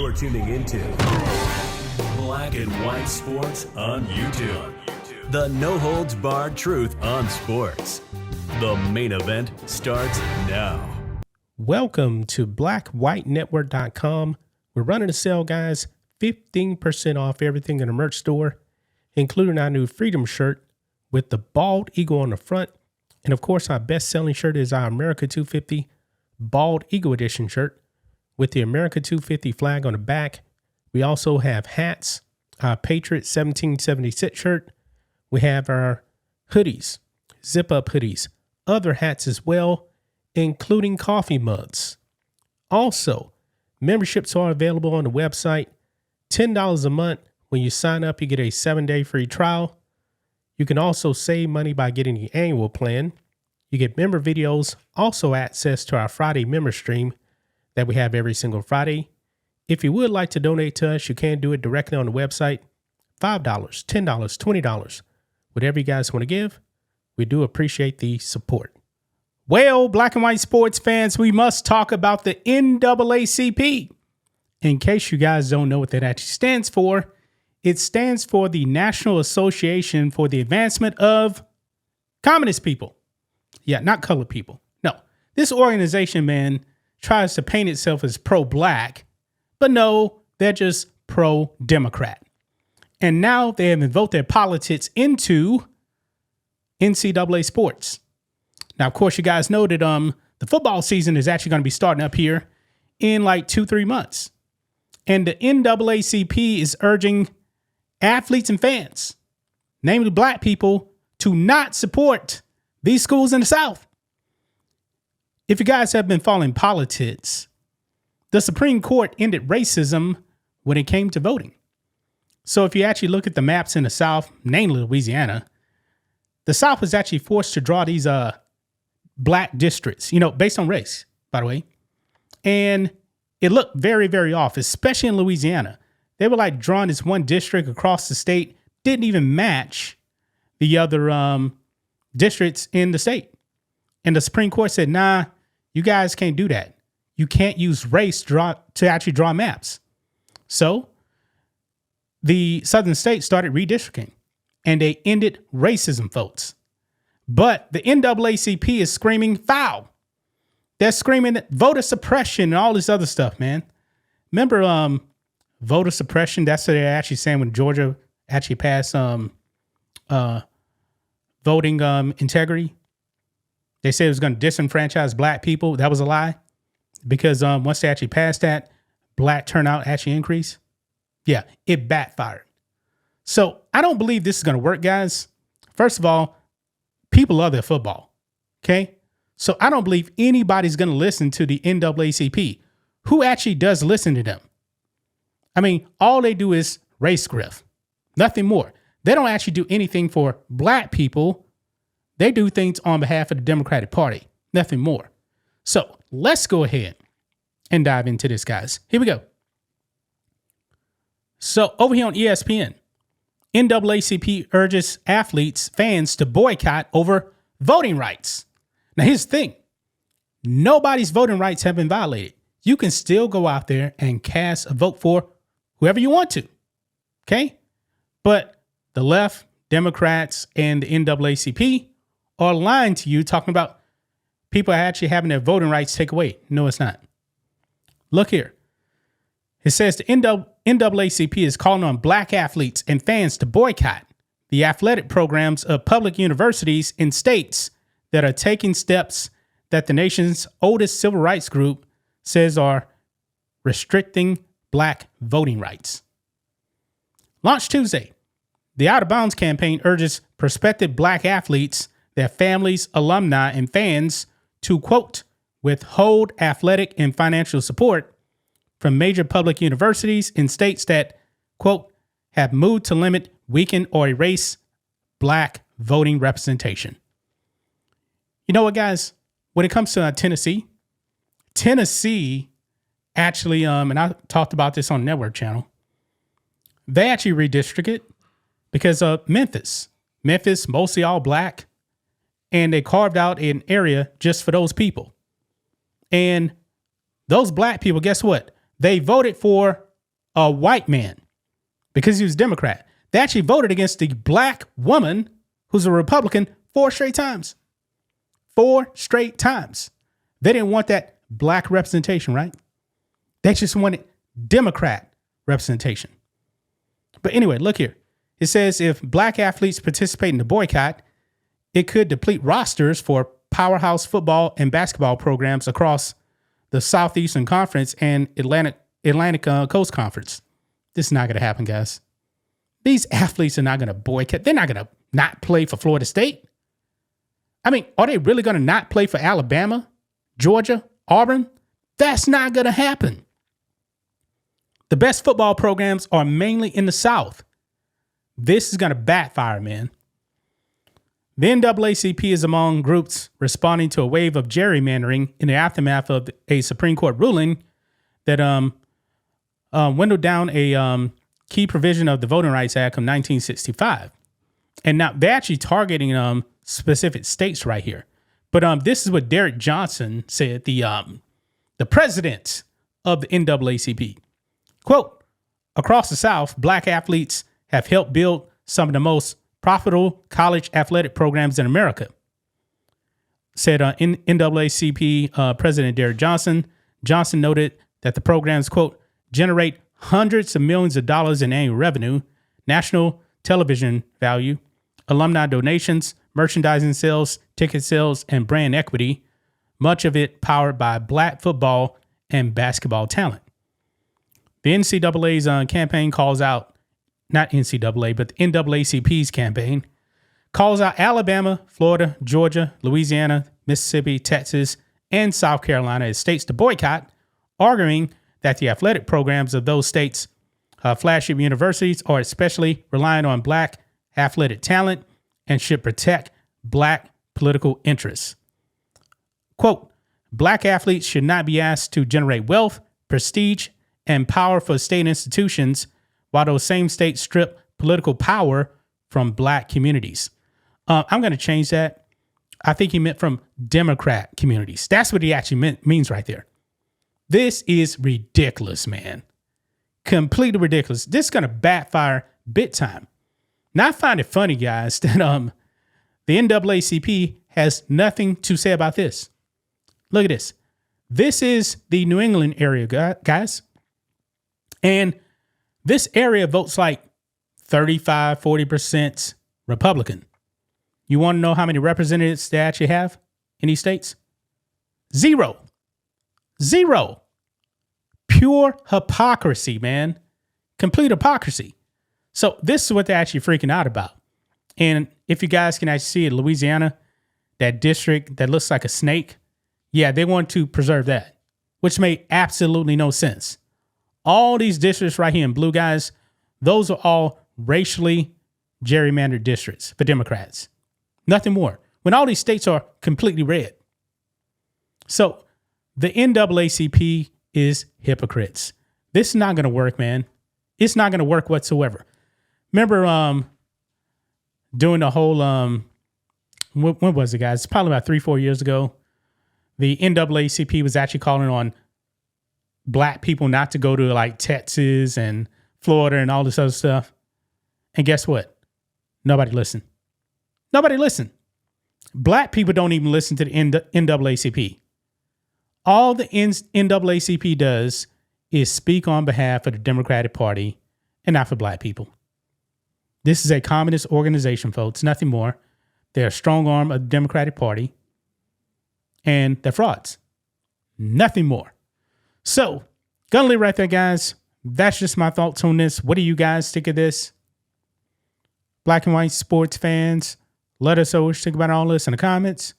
You're tuning into Black and White Sports on YouTube. The no-holds-barred truth on sports. The main event starts now. Welcome to blackwhitenetwork.com. We're running a sale, guys. 15% off everything in the merch store, including our new Freedom shirt with the bald eagle on the front. And of course, our best-selling shirt is our America 250 Bald Eagle Edition shirt with the America 250 flag on the back. We also have hats, our Patriot 1776 shirt. We have our hoodies, zip-up hoodies, other hats as well, including coffee mugs. Also, memberships are available on the website. $10 a month. When you sign up, you get a 7-day free trial. You can also save money by getting the annual plan. You get member videos, also access to our Friday member stream that we have every single Friday. If you would like to donate to us, you can do it directly on the website. $5, $10, $20, whatever you guys want to give. We do appreciate the support. Well, black and white sports fans, we must talk about the NAACP. In case you guys don't know what that actually stands for, it stands for the National Association for the Advancement of Communist People. Yeah, not colored people. No, this organization, man, tries to paint itself as pro-black, but no, they're just pro-Democrat. And now they have invoked their politics into NCAA sports. Now, of course, you guys know that the football season is actually going to be starting up here in like 2-3 months. And the NAACP is urging athletes and fans, namely black people, to not support these schools in the South. If you guys have been following politics, the Supreme Court ended racism when it came to voting. So if you actually look at the maps in the South, namely Louisiana, the South was actually forced to draw these black districts, based on race, by the way. And it looked very, very off, especially in Louisiana. They were like drawing this one district across the state, didn't even match the other districts in the state. And the Supreme Court said, nah, you guys can't do that. You can't use race to actually draw maps. So the southern states started redistricting and they ended racism votes. But the NAACP is screaming foul. They're screaming voter suppression and all this other stuff, man. Remember voter suppression? That's what they're actually saying when Georgia actually passed voting integrity. They said it was going to disenfranchise black people. That was a lie because once they actually passed that, black turnout actually increased. Yeah, it backfired. So I don't believe this is going to work, guys. First of all, people love their football. Okay. So I don't believe anybody's going to listen to the NAACP. Who actually does listen to them? I mean, all they do is race grift, nothing more. They don't actually do anything for black people. They do things on behalf of the Democratic Party, nothing more. So let's go ahead and dive into this, guys. Here we go. So over here on ESPN, NAACP urges athletes, fans to boycott over voting rights. Now, here's the thing. Nobody's voting rights have been violated. You can still go out there and cast a vote for whoever you want to. Okay? But the left, Democrats, and the NAACP are lying to you, talking about people actually having their voting rights taken away. No, it's not. Look here. It says the NAACP is calling on black athletes and fans to boycott the athletic programs of public universities in states that are taking steps that the nation's oldest civil rights group says are restricting black voting rights. Launched Tuesday, the Out of Bounds campaign urges prospective black athletes, their families, alumni, and fans to, quote, withhold athletic and financial support from major public universities in states that, quote, have moved to limit, weaken, or erase black voting representation. You know what, guys? When it comes to Tennessee actually, and I talked about this on the network channel, they actually redistricted because of Memphis, mostly all black, and they carved out an area just for those people. And those black people, guess what? They voted for a white man because he was Democrat. They actually voted against the black woman who's a Republican 4 straight times. 4 straight times. They didn't want that black representation, right? They just wanted Democrat representation. But anyway, look here. It says if black athletes participate in the boycott, it could deplete rosters for powerhouse football and basketball programs across the Southeastern Conference and Atlantic Coast Conference. This is not going to happen, guys. These athletes are not going to boycott. They're not going to not play for Florida State. I mean, are they really going to not play for Alabama, Georgia, Auburn? That's not going to happen. The best football programs are mainly in the South. This is going to backfire, man. The NAACP is among groups responding to a wave of gerrymandering in the aftermath of a Supreme Court ruling that windowed down a key provision of the Voting Rights Act of 1965. And now they're actually targeting specific states right here. But this is what Derek Johnson said, the president of the NAACP. Quote, across the South, black athletes have helped build some of the most profitable college athletic programs in America, said NAACP President Derek Johnson. Johnson noted that the programs, quote, generate hundreds of millions of dollars in annual revenue, national television value, alumni donations, merchandising sales, ticket sales, and brand equity, much of it powered by black football and basketball talent. The NCAA's campaign calls out, not NCAA, but the NAACP's campaign, calls out Alabama, Florida, Georgia, Louisiana, Mississippi, Texas, and South Carolina as states to boycott, arguing that the athletic programs of those states, flagship universities, are especially reliant on black athletic talent and should protect black political interests. Quote, black athletes should not be asked to generate wealth, prestige, and power for state institutions while those same states strip political power from black communities. I'm going to change that. I think he meant from Democrat communities. That's what he actually means right there. This is ridiculous, man. Completely ridiculous. This is going to backfire big time. Now, I find it funny, guys, that the NAACP has nothing to say about this. Look at this. This is the New England area, guys. And this area votes like 35, 40% Republican. You want to know how many representatives they actually have in these states? Zero. Pure hypocrisy, man. Complete hypocrisy. So this is what they're actually freaking out about. And if you guys can actually see it, Louisiana, that district that looks like a snake, yeah, they want to preserve that, which made absolutely no sense. All these districts right here in blue, guys, those are all racially gerrymandered districts for Democrats. Nothing more. When all these states are completely red. So the NAACP is hypocrites. This is not going to work, man. It's not going to work whatsoever. Remember doing the whole, when was it, guys? It's probably about 3-4 years ago. The NAACP was actually calling on black people not to go to like Texas and Florida and all this other stuff. And guess what? Nobody listened. Black people don't even listen to the NAACP. All the NAACP does is speak on behalf of the Democratic Party and not for black people. This is a communist organization, folks, nothing more. They're a strong arm of the Democratic Party, and they're frauds. Nothing more. So, gonna leave right there, guys. That's just my thoughts on this. What do you guys think of this? Black and white sports fans, let us know what you think about all this in the comments.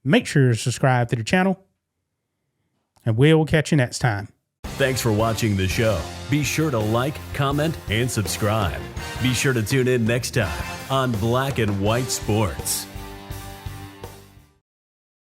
Make sure to subscribe to the channel, and we'll catch you next time. Thanks for watching the show. Be sure to like, comment, and subscribe. Be sure to tune in next time on Black and White Sports.